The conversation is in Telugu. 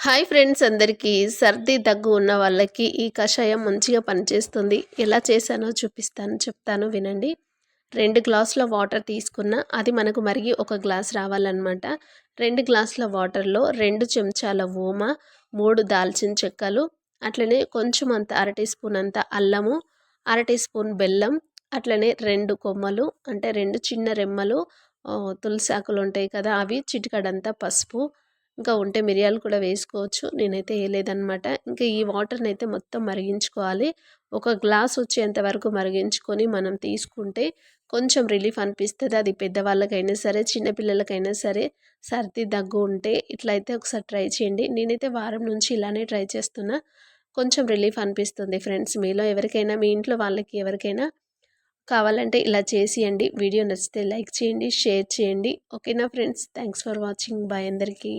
హాయ్ ఫ్రెండ్స్ అందరికీ సర్ది దగ్గు ఉన్న వాళ్ళకి ఈ కషాయం మంచిగా పనిచేస్తుంది. ఎలా చేశానో చెప్తాను వినండి. 2 గ్లాసుల వాటర్ తీసుకున్న అది మనకు మరిగి 1 గ్లాస్ రావాలన్నమాట. 2 గ్లాసుల వాటర్లో 2 చెంచాల ఓమ, 3 దాల్చిన చెక్కలు, అట్లనే కొంచెం అంత అర టీ స్పూన్ అంత అల్లము, అర టీ స్పూన్ బెల్లం, అట్లనే 2 కొమ్మలు అంటే 2 చిన్న రెమ్మలు తులసాకులు ఉంటాయి కదా, అవి చిటికడంతా పసుపు, ఇంకా ఉంటే మిరియాలు కూడా వేసుకోవచ్చు. నేనైతే వేయలేదనమాట. ఇంకా ఈ వాటర్ని అయితే మొత్తం మరిగించుకోవాలి. 1 గ్లాస్ వచ్చేంత వరకు మరిగించుకొని మనం తీసుకుంటే కొంచెం రిలీఫ్ అనిపిస్తుంది. అది పెద్దవాళ్ళకైనా సరే, చిన్నపిల్లలకైనా సరే సర్ది దగ్గు ఉంటే ఇట్లయితే ఒకసారి ట్రై చేయండి. నేనైతే వారం నుంచి ఇలానే ట్రై చేస్తున్నా. కొంచెం రిలీఫ్ అనిపిస్తుంది ఫ్రెండ్స్. మీలో ఎవరికైనా, మీ ఇంట్లో వాళ్ళకి ఎవరికైనా కావాలంటే ఇలా చేసియండి. వీడియో నచ్చితే లైక్ చేయండి, షేర్ చేయండి. ఓకేనా friends? Thanks for watching. Bye అందరికీ.